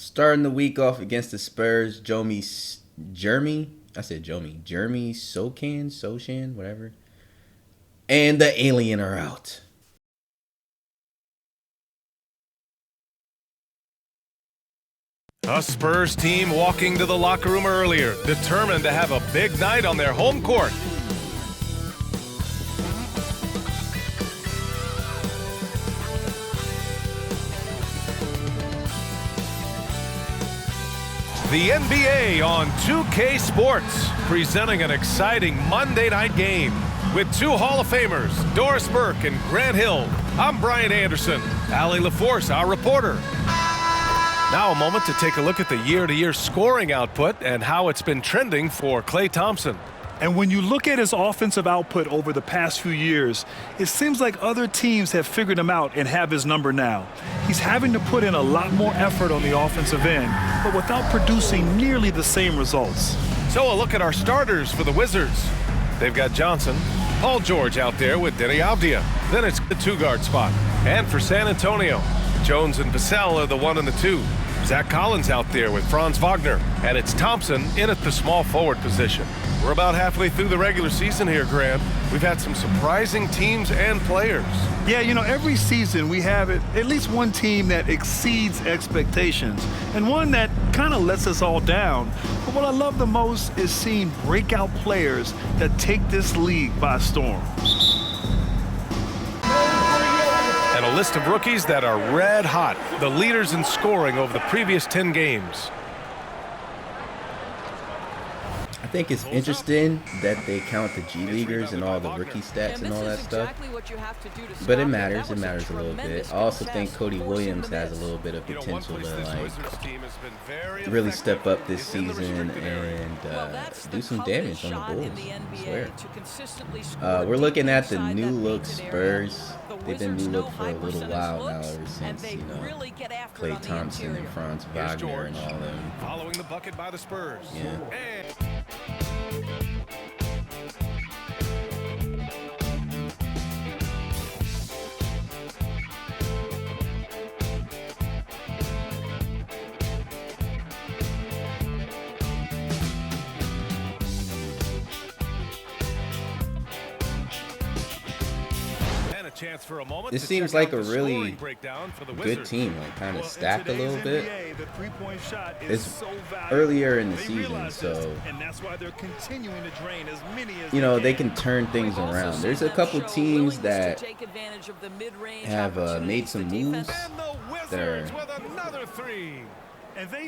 Starting the week off against the Spurs, Jeremy Sochan, whatever. And the alien are out. A Spurs team walking to the locker room earlier, determined to have a big night on their home court. The NBA on 2K Sports, presenting an exciting Monday night game with two Hall of Famers, Doris Burke and Grant Hill. I'm Brian Anderson. Allie LaForce, our reporter. Now a moment to take a look at the year-to-year scoring output and how it's been trending for Klay Thompson. And when you look at his offensive output over the past few years, it seems like other teams have figured him out and have his number now. He's having to put in a lot more effort on the offensive end, but without producing nearly the same results. So a look at our starters for the Wizards. They've got Johnson, Paul George out there with Denny Avdia. Then it's the two-guard spot. And for San Antonio, Jones and Vassell are the 1 and the 2. Zach Collins out there with Franz Wagner. And it's Thompson in at the small forward position. We're about halfway through the regular season here, Grant. We've had some surprising teams and players. Yeah, you know, every season we have at least one team that exceeds expectations and one that kind of lets us all down. But what I love the most is seeing breakout players that take this league by storm. And a list of rookies that are red hot, the leaders in scoring over the previous 10 games. I think it's interesting that they count the G Leaguers and all the rookie stats and all that stuff. But it matters. It matters a little bit. I also think Cody Williams has a little bit of potential to really step up this season and do some damage on the Bulls. I swear. We're looking at the new look Spurs. They've been new look for a little while now, ever since Klay Thompson and Franz Wagner and all them. Following the bucket by the Spurs. Yeah. This seems like a really good team, like kind of stacked a little bit. It's earlier in the season, so you know they can turn things around. There's a couple teams that have made some moves that are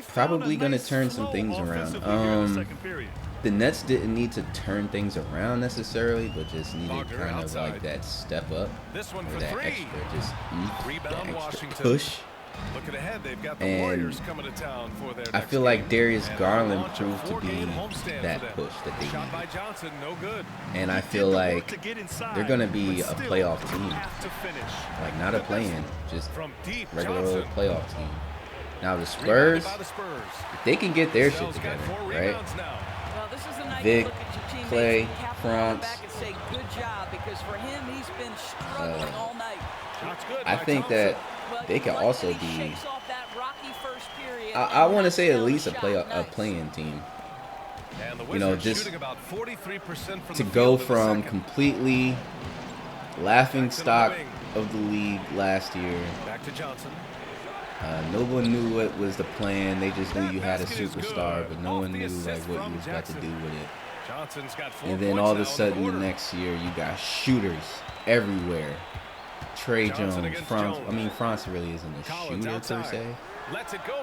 probably going to turn some things around. The Nets didn't need to turn things around necessarily, but just needed kind of like that step up, or that extra push. And I feel like Darius Garland proved to be that push that they needed. And I feel like they're going to be a playoff team. Like not a play-in, just regular old playoff team. Now the Spurs, if they can get their shit together, right? Vic, Klay, Franz. I think that they can also be. I want to say at least a play-in team. You know, just to go from completely laughing stock of the league last year. No one knew what was the plan. They just knew you had a superstar, but no one knew like what you was about to do with it. And then all of a sudden, the next year, you got shooters everywhere. Trey Jones, Franz. I mean, Franz really isn't a shooter per se.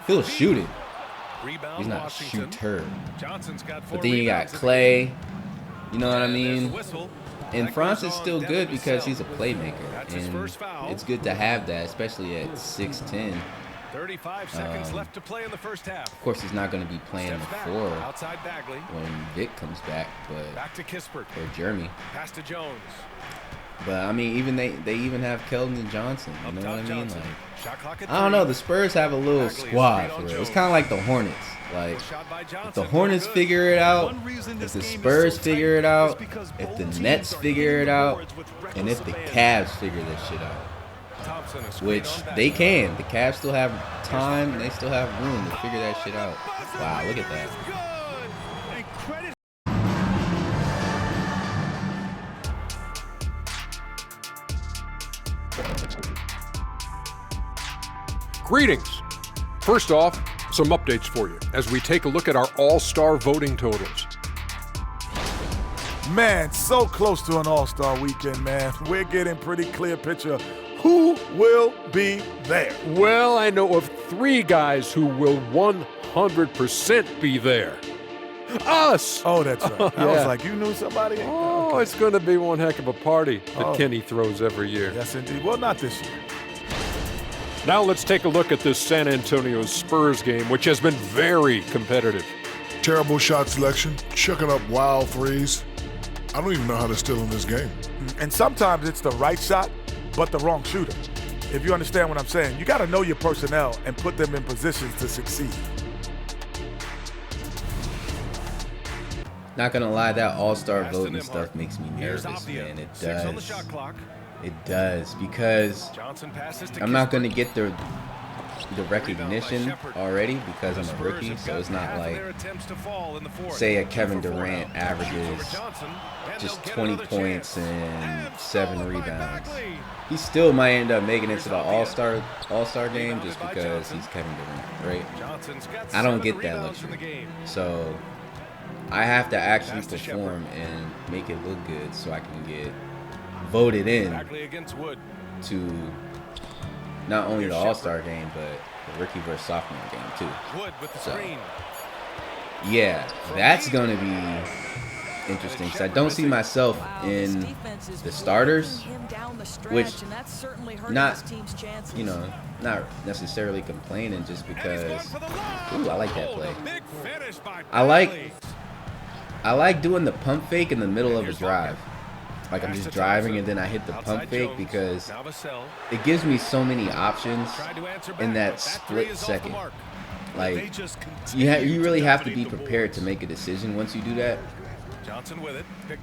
He'll shoot it. He's not a shooter. But then you got Klay. You know what I mean? And Franz is still good because he's a playmaker, and it's good to have that, especially at 6'10". 35 seconds left to play in the first half. Of course, he's not going to be playing the 4 when Vic comes back, but back to Kispert or Jeremy. Pass to Jones. But I mean, even they even have Keldon Johnson. You know what I mean? Like, I don't know. The Spurs have a little squad for real. It's kind of like the Hornets. Like, if the Hornets figure it out, if the Spurs figure it out, if the Nets figure it out, and if the Cavs figure this shit out, which they can. The Cavs still have time, and they still have room to figure that shit out. Wow, look at that. Greetings. First off, some updates for you as we take a look at our all-star voting totals. Man, so close to an all-star weekend, man. We're getting pretty clear picture of who will be there. Well, I know of 3 guys who will 100% be there. Us! Oh, that's right. Yeah. I was like, you knew somebody? Oh, Okay. it's going to be one heck of a party that Kenny throws every year. Yes, indeed. Well, not this year. Now let's take a look at this San Antonio Spurs game, which has been very competitive. Terrible shot selection, chucking up wild threes. I don't even know how they're still in this game. And sometimes it's the right shot, but the wrong shooter. If you understand what I'm saying, you got to know your personnel and put them in positions to succeed. Not gonna lie, that all-star voting stuff makes me nervous, man. It does. It does, because I'm not gonna get the recognition already because I'm a rookie. So it's not like, say, a Kevin Durant averages just 20 points and 7 rebounds. He still might end up making it to the All-Star game just because he's Kevin Durant, right? I don't get that luxury. So I have to actually perform and make it look good so I can get voted in to not only the All-Star game, but the rookie versus sophomore game too. So yeah, that's gonna be interesting because I don't see myself in the starters, which not necessarily complaining just because. Ooh, I like that play. I like doing the pump fake in the middle of a drive. Like I'm just driving and then I hit the pump fake because it gives me so many options in that split second. Like you really have to be prepared to make a decision once you do that,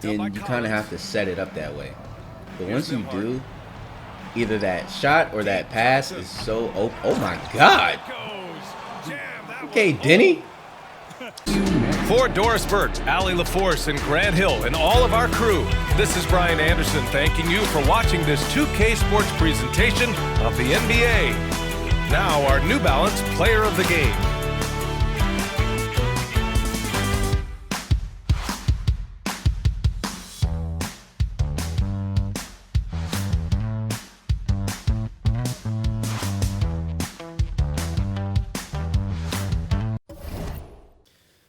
and you kind of have to set it up that way. But once you do, either that shot or that pass is so open. Oh my God! Okay, Denny. For Dorisburg, Allie LaForce, and Grant Hill, and all of our crew, this is Brian Anderson thanking you for watching this 2K Sports presentation of the NBA. Now our New Balance Player of the Game.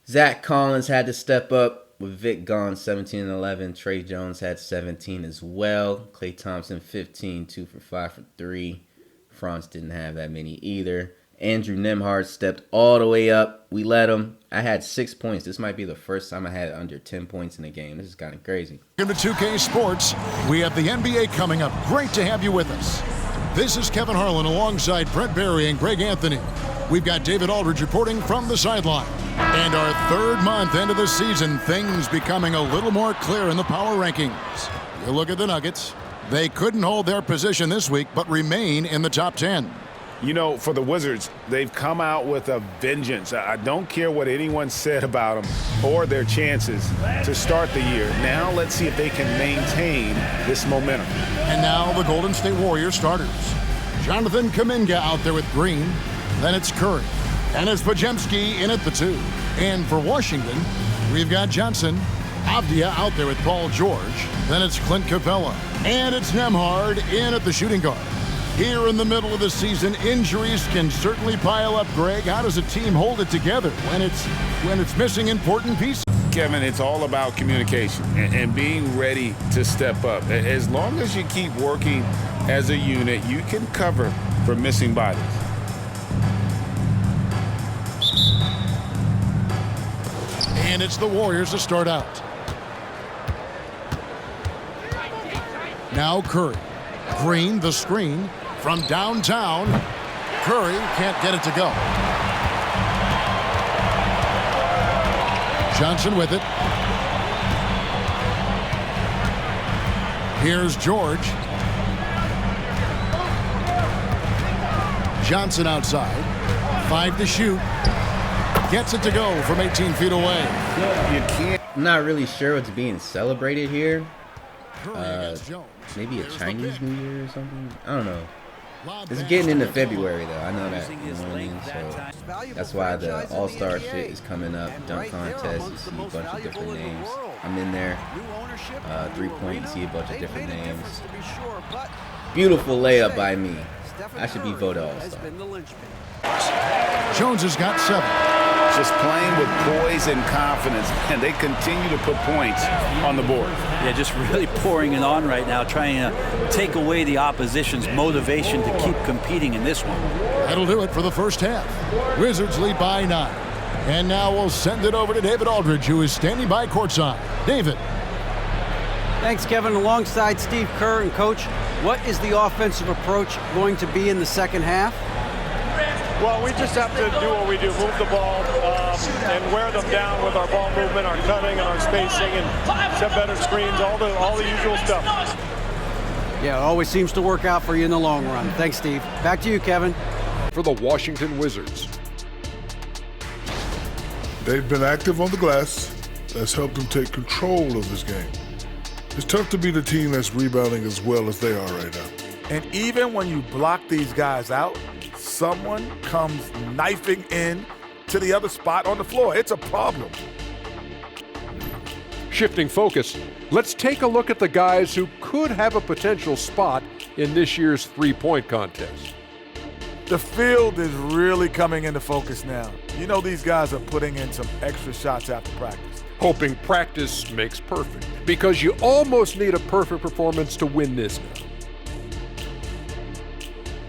Zach Collins had to step up with Vic gone 17 and 11. Trey Jones had 17 as well. Klay Thompson 15, 2 for 5 for 3. Franz didn't have that many either. Andrew Nembhard stepped all the way up. We let him. I had 6 points. This might be the first time I had under 10 points in a game. This is kind of crazy. Welcome to 2K Sports. We have the NBA coming up. Great to have you with us. This is Kevin Harlan alongside Brett Barry and Greg Anthony. We've got David Aldridge reporting from the sideline. And our 3rd month into the season, things becoming a little more clear in the power rankings. You look at the Nuggets. They couldn't hold their position this week, but remain in the top 10. You know, for the Wizards, they've come out with a vengeance. I don't care what anyone said about them or their chances to start the year. Now let's see if they can maintain this momentum. And now the Golden State Warriors starters. Jonathan Kuminga out there with Green. Then it's Curry. And it's Podziemski in at the 2. And for Washington, we've got Johnson. Avdia out there with Paul George. Then it's Clint Capella. And it's Nembhard in at the shooting guard. Here in the middle of the season, injuries can certainly pile up, Greg. How does a team hold it together when it's missing important pieces? Kevin, it's all about communication and being ready to step up. As long as you keep working as a unit, you can cover for missing bodies. And it's the Warriors to start out. Now Curry. Green, the screen. From downtown. Curry can't get it to go. Johnson with it. Here's George. Johnson outside. 5 to shoot. Gets it to go from 18 feet away. You can't. I'm not really sure what's being celebrated here. Curry against Jones. Maybe a Here's the Chinese pick. New Year or something. I don't know. Lob It's pass getting into to February though. I know that. You know what I mean? So that's why the All-Star shit is coming up. Dunk contest. You see a bunch of different names. I'm in there. 3-point. You see a bunch of different names. Beautiful layup by me. I should be voted All-Star. Jones has got 7. Just playing with poise and confidence, and they continue to put points on the board. Yeah, just really pouring it on right now, trying to take away the opposition's motivation to keep competing in this one. That'll do it for the first half. Wizards lead by 9. And now we'll send it over to David Aldridge, who is standing by courtside. David. Thanks, Kevin. Alongside Steve Kerr and Coach, what is the offensive approach going to be in the second half? Well, we just have to do what we do, move the ball and wear them down with our ball movement, our cutting, and our spacing, and set better screens, all the usual stuff. Yeah, it always seems to work out for you in the long run. Thanks, Steve. Back to you, Kevin. For the Washington Wizards. They've been active on the glass. That's helped them take control of this game. It's tough to be the team that's rebounding as well as they are right now. And even when you block these guys out, someone comes knifing in to the other spot on the floor. It's a problem. Shifting focus, let's take a look at the guys who could have a potential spot in this year's three-point contest. The field is really coming into focus now. You know these guys are putting in some extra shots after practice. Hoping practice makes perfect, because you almost need a perfect performance to win this now.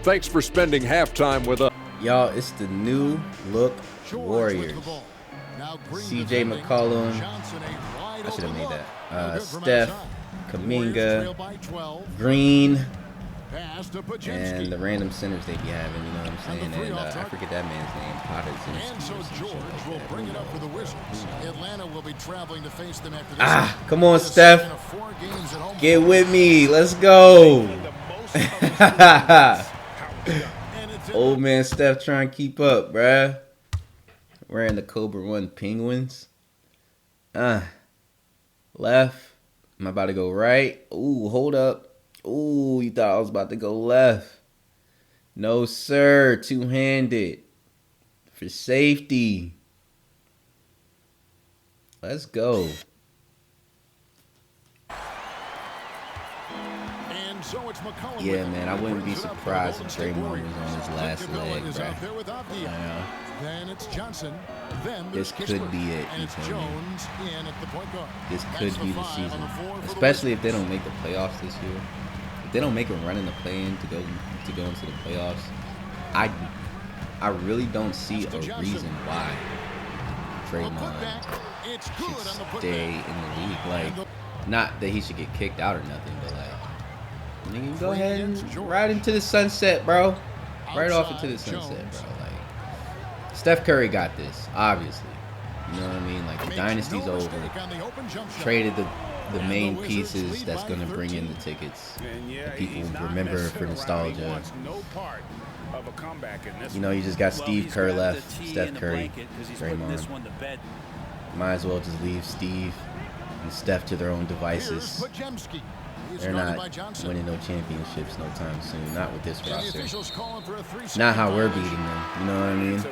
Thanks for spending halftime with us. Y'all, it's the new look Warriors. CJ McCollum. I should have made that. Steph, Kuminga, Green, and the random centers they be having, you know what I'm saying? And I forget that man's name. Come on, Steph. Get with me. Let's go. Old man Steph trying to keep up, bruh. Wearing the Cobra 1 Penguins. Left. I'm about to go right. Ooh, hold up. Ooh, you thought I was about to go left. No, sir. Two-handed. For safety. Let's go. Yeah, man, I wouldn't be surprised if Draymond was on his last leg, bro. This could be it, you feel me? This could be the season. Especially if they don't make the playoffs this year. If they don't make a run in the play-in to go into the playoffs, I really don't see a reason why Draymond should stay in the league. Like, not that he should get kicked out or nothing, but like, nigga, go ahead and ride into the sunset, bro. Right off into the sunset, bro. Like, Steph Curry got this, obviously. You know what I mean? Like, the dynasty's over. Traded the main pieces that's going to bring in the tickets that people remember for nostalgia. You know, you just got Steve Kerr left, Steph Curry, Draymond. Might as well just leave Steve and Steph to their own devices. They're not winning no championships no time soon. Not with this roster. Not how we're beating them. You know what I mean?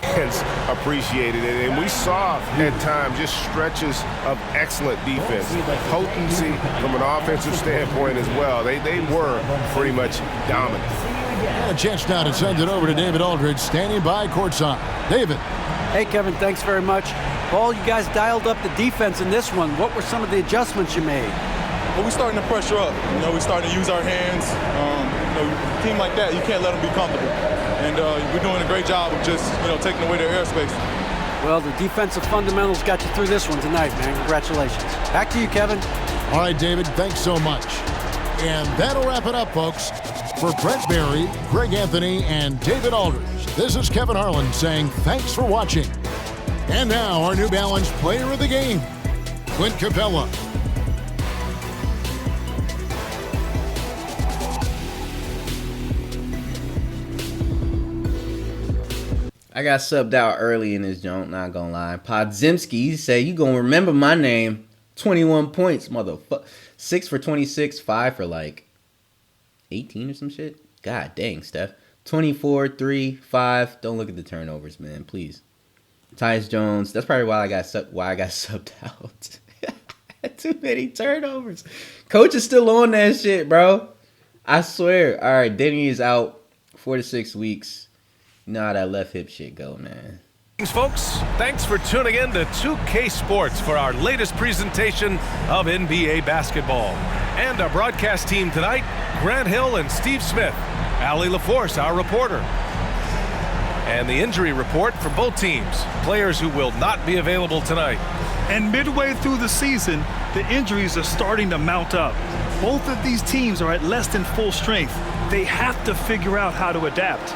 Fans appreciated it, and we saw at times just stretches of excellent defense, potency from an offensive standpoint as well. They were pretty much dominant. A chance now to send it over to David Aldridge, standing by courtside. David. Hey, Kevin, thanks very much. Paul, you guys dialed up the defense in this one. What were some of the adjustments you made? Well, we're starting to pressure up. You know, we're starting to use our hands. You know, a team like that, you can't let them be comfortable. And we're doing a great job of just, you know, taking away their airspace. Well, the defensive fundamentals got you through this one tonight, man. Congratulations. Back to you, Kevin. All right, David, thanks so much. And that'll wrap it up, folks. For Brent Barry, Greg Anthony, and David Aldridge, this is Kevin Harlan saying thanks for watching. And now, our New Balance player of the game, Clint Capella. I got subbed out early in this joint, not gonna lie. Podzimski, he said, you gonna remember my name. 21 points, motherfucker. 6 for 26, 5 for like 18 or some shit. God dang, Steph. 24, 3, 5. Don't look at the turnovers, man, please. Tyus Jones, that's probably why I got subbed out. Too many turnovers. Coach is still on that shit, bro. I swear. All right, Denny is out 4 to 6 weeks. You know how that left hip shit go, man. Thanks, folks. Thanks for tuning in to 2K Sports for our latest presentation of NBA basketball. And our broadcast team tonight, Grant Hill and Steve Smith. Allie LaForce, our reporter. And the injury report for both teams. Players who will not be available tonight. And midway through the season, the injuries are starting to mount up. Both of these teams are at less than full strength. They have to figure out how to adapt.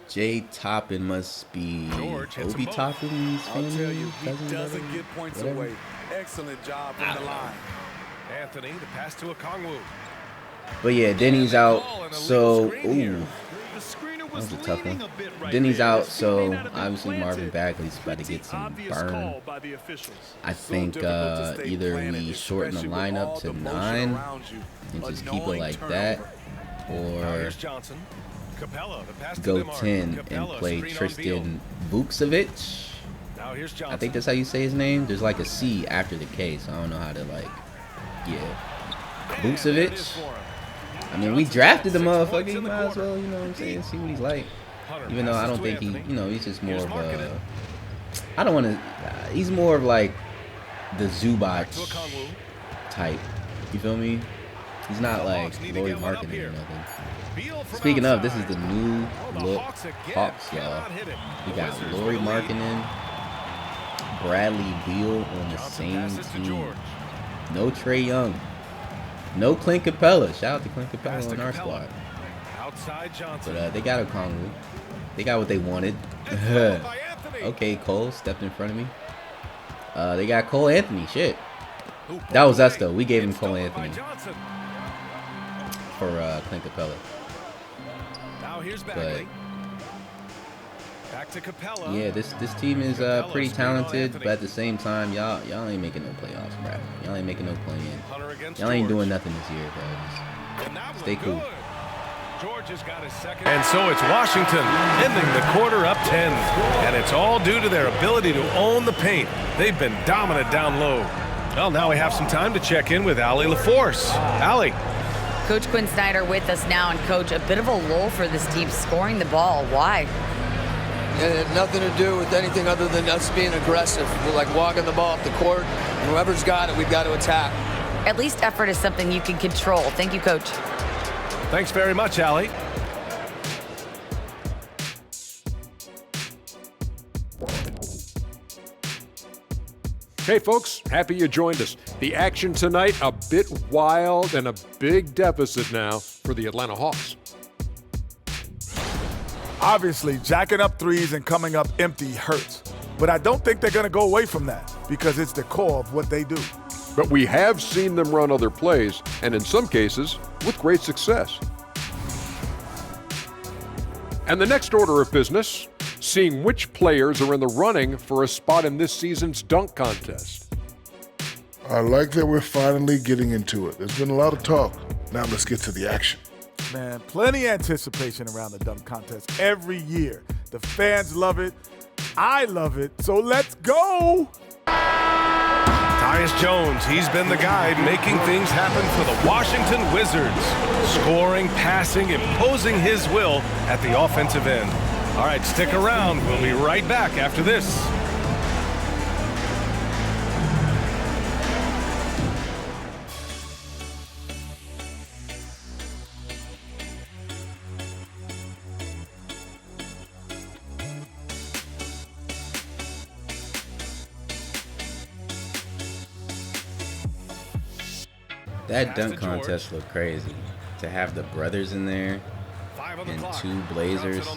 Jay Toppin must be Obi Toppin's family. I'll tell you, he cousin, doesn't brother, get points whatever. away. Excellent job from the line. Anthony, the pass to Okongwu. But yeah, Denny's out, so ooh, that was a tough one. Denny's out, so obviously Marvin Bagley's about to get some burn. I think either we shorten the lineup to 9 and just keep it like that, or go 10 and play Tristan Vukcevic. I think that's how you say his name. There's like a C after the K, so I don't know how to Vukcevic. I mean, we drafted the motherfucker. You might as well, you know what I'm saying, see what he's like. Even though I don't think he's just more of a, I don't want to, he's more of like the Zubac type. You feel me? He's not like Lauri Markkanen or nothing. Speaking of, this is the new look Hawks, y'all. We got Lauri Markkanen, Bradley Beal on the same team. No Trae Young. No Clint Capella. Shout out to Clint Capella on our squad. But they got Okongwu. They got what they wanted. Okay, Cole stepped in front of me. They got Cole Anthony. Shit. That was us, though. We gave him Cole Anthony for Clint Capella. But yeah, this team is pretty talented, but at the same time, y'all ain't making no playoffs, bro. Y'all ain't making no play-in. Y'all ain't doing nothing this year, bro. Stay cool. And so it's Washington ending the quarter up 10, and it's all due to their ability to own the paint. They've been dominant down low. Well, now we have some time to check in with Allie LaForce. Allie. Coach Quinn Snyder with us now, and Coach, a bit of a lull for this team scoring the ball. Why? It had nothing to do with anything other than us being aggressive. We're like walking the ball up the court, and whoever's got it, we've got to attack. At least effort is something you can control. Thank you, Coach. Thanks very much, Allie. Hey folks, happy you joined us. The action tonight, a bit wild and a big deficit now for the Atlanta Hawks. Obviously, jacking up threes and coming up empty hurts. But I don't think they're going to go away from that because it's the core of what they do. But we have seen them run other plays, and in some cases, with great success. And the next order of business, seeing which players are in the running for a spot in this season's dunk contest. I like that we're finally getting into it. There's been a lot of talk. Now let's get to the action. Man, plenty of anticipation around the dunk contest every year. The fans love it. I love it. So let's go. Tyus Jones, he's been the guy making things happen for the Washington Wizards. Scoring, passing, imposing his will at the offensive end. All right, stick around. We'll be right back after this. That dunk contest looked crazy. To have the brothers in there and 2 Blazers.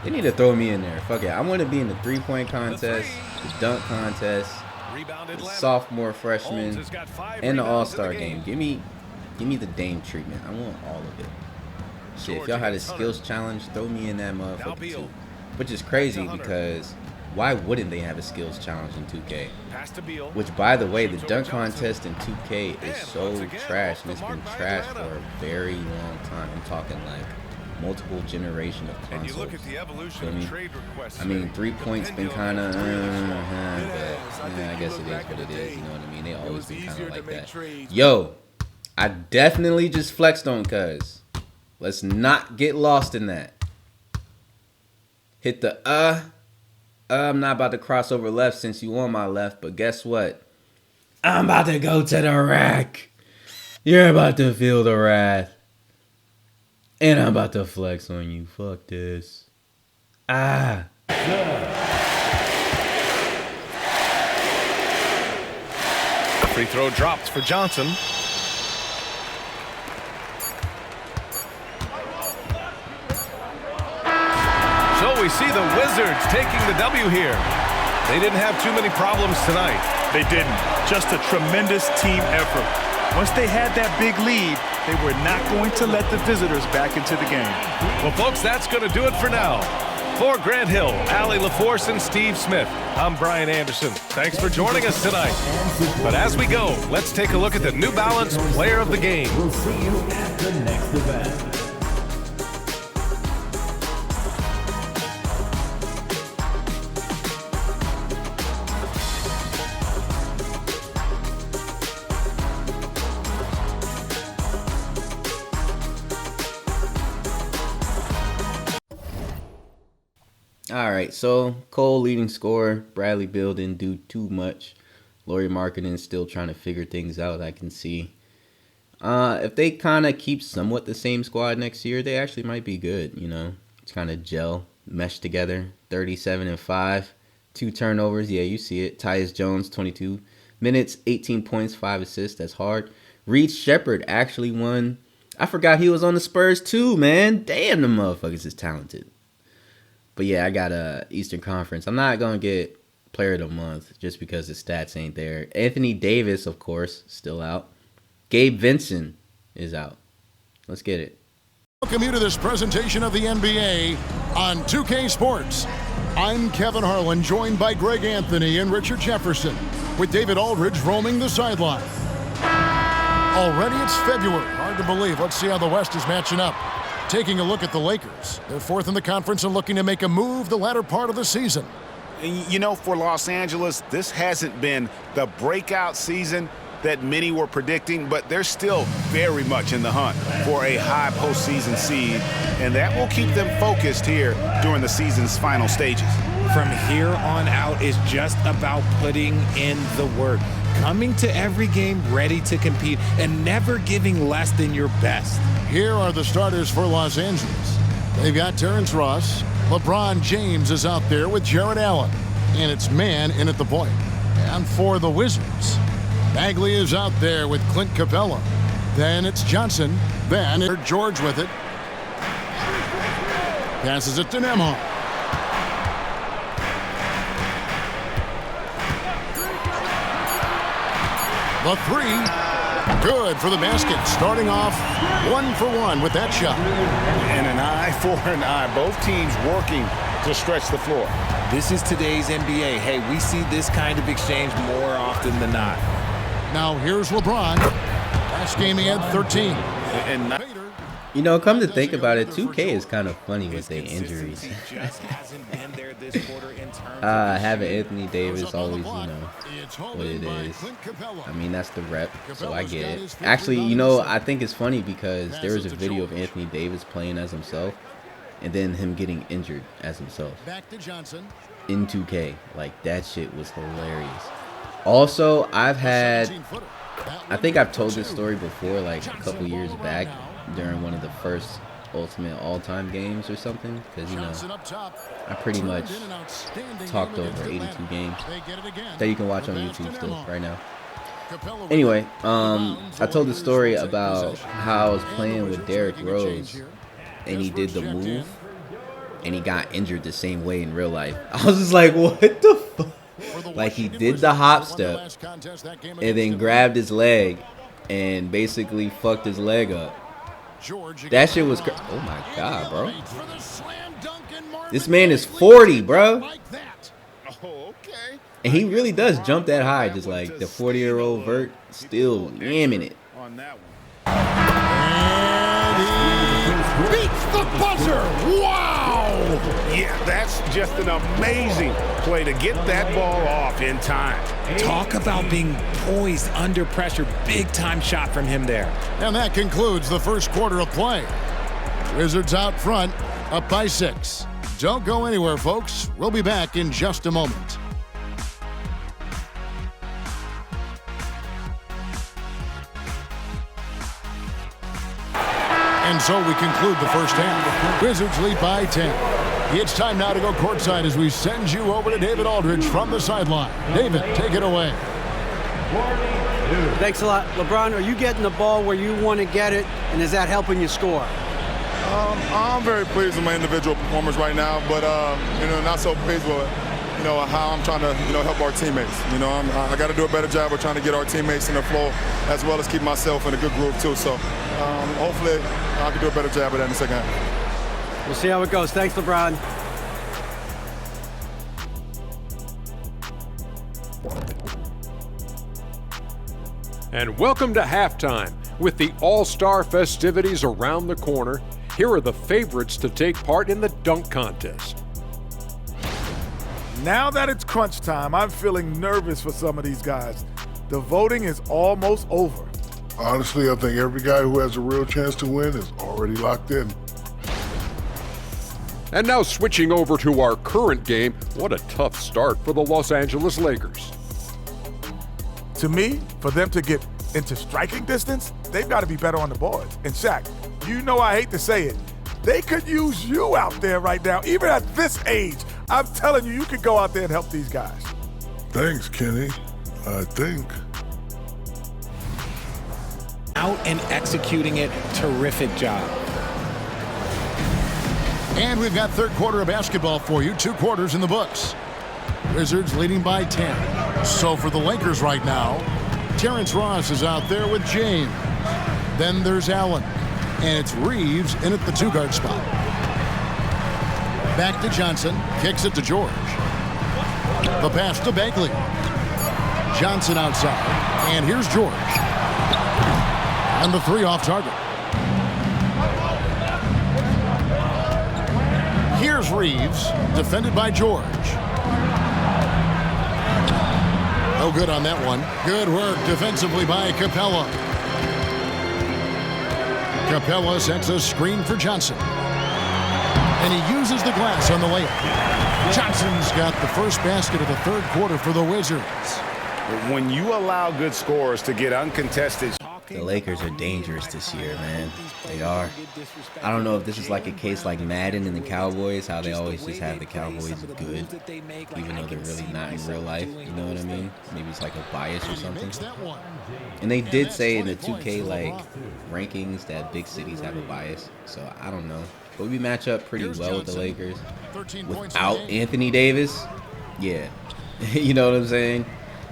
They need to throw me in there. Fuck it. I want to be in the 3-point contest, the dunk contest, the sophomore, freshman, and the All-Star game. Give me the Dame treatment. I want all of it. Shit, if y'all had a skills challenge, throw me in that motherfucker too. which is crazy because why wouldn't they have a skills challenge in 2K? Which, by the way, the dunk contest in 2K is so trash, and it's been trash for a very long time. I'm talking like multiple generation of consoles. Feel me? I mean, 3-point's been kind of, but yeah, I guess it is what it is. You know what I mean? They always been kind of like that. Yo, I definitely just flexed on cuz. Let's not get lost in that. Hit the I'm not about to cross over left since you on my left, but guess what? I'm about to go to the rack. You're about to feel the wrath. And I'm about to flex on you. Fuck this. Free throw dropped for Johnson. So we see the Wizards taking the W here. They didn't have too many problems tonight. They didn't. Just a tremendous team effort. Once they had that big lead, they were not going to let the visitors back into the game. Well, folks, that's going to do it for now. For Grant Hill, Allie LaForce, and Steve Smith, I'm Brian Anderson. Thanks for joining us tonight. But as we go, let's take a look at the New Balance Player of the Game. We'll see you at the next event. All right, so Cole leading scorer. Bradley Beal didn't do too much. Lauri Markkanen still trying to figure things out, I can see. If they kind of keep somewhat the same squad next year, they actually might be good, you know. It's kind of gel, mesh together. 37-5, 2 turnovers. Yeah, you see it. Tyus Jones, 22 minutes, 18 points, 5 assists. That's hard. Reed Shepherd actually won. I forgot he was on the Spurs too, man. Damn, the motherfuckers is talented. But yeah, I got a Eastern Conference. I'm not going to get Player of the Month just because the stats ain't there. Anthony Davis, of course, still out. Gabe Vincent is out. Let's get it. Welcome you to this presentation of the NBA on 2K Sports. I'm Kevin Harlan, joined by Greg Anthony and Richard Jefferson, with David Aldridge roaming the sideline. Already it's February. Hard to believe. Let's see how the West is matching up. Taking a look at the Lakers. They're 4th in the conference and looking to make a move the latter part of the season. You know, for Los Angeles, this hasn't been the breakout season that many were predicting, but they're still very much in the hunt for a high postseason seed, and that will keep them focused here during the season's final stages. From here on out is just about putting in the work, coming to every game ready to compete, and never giving less than your best. Here are the starters for Los Angeles. They've got Terrence Ross. LeBron James is out there with Jared Allen. And it's man in at the point. And for the Wizards, Bagley is out there with Clint Capella. Then it's Johnson. Then it's George with it. Passes it to Nembhard. The three. Good for the basket. Starting off 1 for 1 with that shot. And an eye for an eye. Both teams working to stretch the floor. This is today's NBA. Hey, we see this kind of exchange more often than not. Now here's LeBron. Last game he had 13. You know, come to think about it, 2K is kind of funny with their injuries. Having Anthony Davis always, you know, what it is. I mean, that's the rep, so I get it. Actually, you know, I think it's funny because there was a video of Anthony Davis playing as himself and then him getting injured as himself in 2K. Like, that shit was hilarious. Also, I think I've told this story before, like a couple years back during one of the first Ultimate all-time games or something, because, you know, I pretty much talked over 82 games that you can watch on YouTube still right now. Anyway, I told the story about how I was playing with Derrick Rose and he did the move and he got injured the same way in real life. I was just like, what the fuck? Like, he did the hop step and then grabbed his leg and basically fucked his leg up. That shit was oh my god, bro. This man is 40, bro. Like that. Oh, okay. And he really does jump that high, just like the 40-year-old Vert, still yamming it. On that one. And he beats the buzzer. Wow! Yeah, that's just an amazing play to get that ball off in time. Talk about being poised under pressure. Big time shot from him there. And that concludes the first quarter of play. Wizards out front, up by 6. Don't go anywhere, folks. We'll be back in just a moment. And so we conclude the first half. Wizards lead by 10. It's time now to go courtside as we send you over to David Aldridge from the sideline. David, take it away. Thanks a lot. LeBron, are you getting the ball where you want to get it, and is that helping you score? I'm very pleased with my individual performance right now, but not so pleased with how I'm trying to help our teammates. I got to do a better job of trying to get our teammates in the flow as well as keep myself in a good groove too. So hopefully I can do a better job of that in the second half. We'll see how it goes. Thanks, LeBron. And welcome to halftime. With the All-Star festivities around the corner, here are the favorites to take part in the dunk contest. Now that it's crunch time, I'm feeling nervous for some of these guys. The voting is almost over. Honestly, I think every guy who has a real chance to win is already locked in. And now switching over to our current game, what a tough start for the Los Angeles Lakers. To me, for them to get into striking distance, they've got to be better on the boards. And Shaq, I hate to say it, they could use you out there right now, even at this age. I'm telling you, you could go out there and help these guys. Thanks, Kenny. I think. Out and executing it, terrific job. And we've got third quarter of basketball for you. 2 quarters in the books. Wizards leading by 10. So for the Lakers right now, Terrence Ross is out there with James. Then there's Allen. And it's Reeves in at the 2-guard spot. Back to Johnson. Kicks it to George. The pass to Bagley. Johnson outside. And here's George. And the 3 off target. Here's Reeves, defended by George. No good on that one. Good work defensively by Capella. Capella sets a screen for Johnson. And he uses the glass on the layup. Johnson's got the first basket of the third quarter for the Wizards. When you allow good scorers to get uncontested. The Lakers are dangerous this year, man. They are. I don't know if this is like a case like Madden and the Cowboys, how they always just have the Cowboys good, even though they're really not in real life. You know what I mean? Maybe it's like a bias or something. And they did say in the 2K rankings that big cities have a bias, so I don't know. But we match up pretty well with the Lakers. Without Anthony Davis, yeah. You know what I'm saying?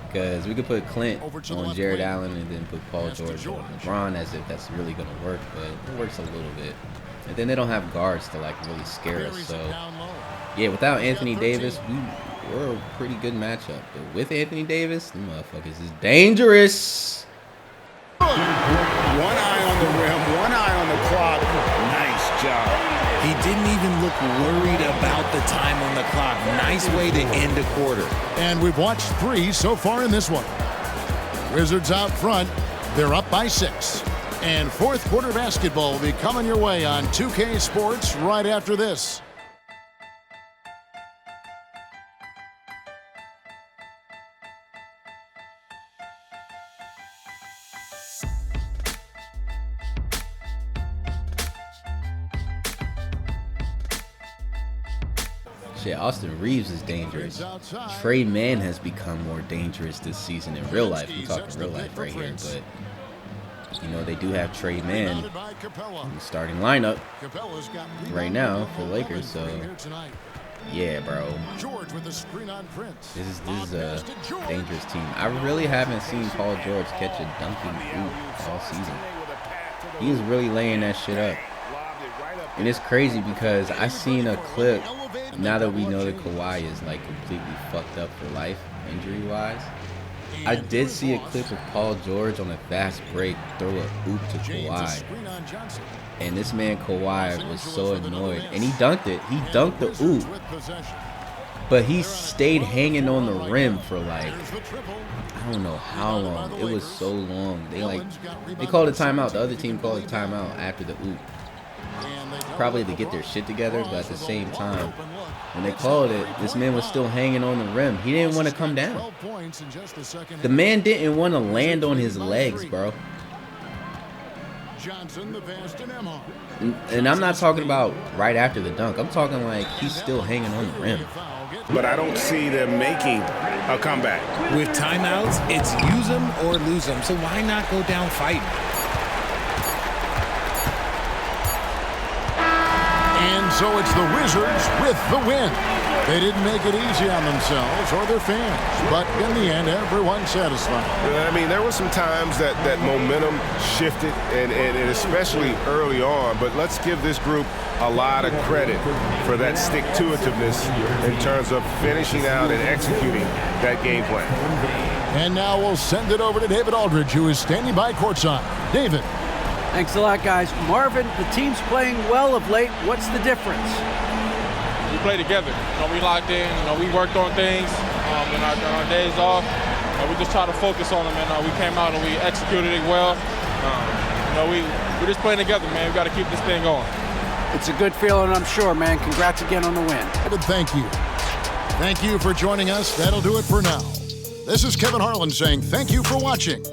Because we could put Clint on Jared Allen and then put Paul George on LeBron as if that's really going to work, but it works a little bit. And then they don't have guards to really scare us. So, yeah, without Anthony Davis, we're a pretty good matchup. But with Anthony Davis, the motherfuckers is dangerous. One eye on the rim, one eye on the clock. Nice job. He didn't even look worried about the time on the clock. Nice way to end a quarter. And we've watched 3 so far in this one. Wizards out front. They're up by 6. And fourth quarter basketball will be coming your way on 2K Sports right after this. Shit, Austin Reeves is dangerous. Trey Mann has become more dangerous this season in real life. We're talking real life right here, but you know they do have Trey Mann in the starting lineup right now for the Lakers. So yeah, bro, this is a dangerous team. I really haven't seen Paul George catch a dunking hoop all season. He is really laying that shit up. And it's crazy because I seen a clip, now that we know that Kawhi is like completely fucked up for life, injury-wise. I did see a clip of Paul George on a fast break throw a hoop to Kawhi. And this man Kawhi was so annoyed. And he dunked it. He dunked the hoop. But he stayed hanging on the rim for like, I don't know how long. It was so long. They called a timeout. The other team called a timeout after the hoop. Probably to get their shit together, but at the same time, when they called it, this man was still hanging on the rim. He didn't want to come down. The man didn't want to land on his legs, bro. And I'm not talking about right after the dunk. I'm talking like he's still hanging on the rim. But I don't see them making a comeback. With timeouts, it's use them or lose them. So why not go down fighting? And so it's the Wizards with the win. They didn't make it easy on themselves or their fans, but in the end, everyone's satisfied. I mean, there were some times that momentum shifted, and especially early on, but let's give this group a lot of credit for that stick-to-itiveness in terms of finishing out and executing that game plan. And now we'll send it over to David Aldridge, who is standing by courtside. David. Thanks a lot, guys. Marvin, the team's playing well of late. What's the difference? We play together. We locked in. We worked on things in our days off. We just try to focus on them, and we came out and we executed it well. We're just playing together, man. We got to keep this thing going. It's a good feeling, I'm sure, man. Congrats again on the win. David, thank you. Thank you for joining us. That'll do it for now. This is Kevin Harlan saying thank you for watching.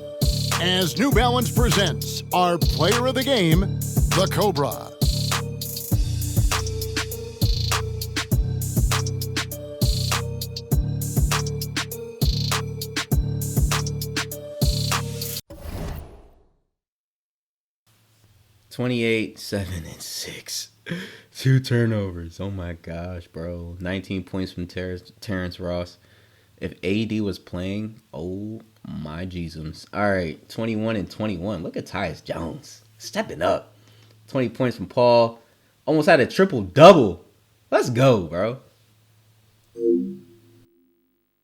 As New Balance presents our player of the game, the Cobra. $28, 7, and 6. 2 turnovers. Oh my gosh, bro. 19 points from Terrence Ross. If AD was playing, oh my Jesus. All right, 21 and 21. Look at Tyus Jones stepping up. 20 points from Paul. Almost had a triple-double. Let's go, bro.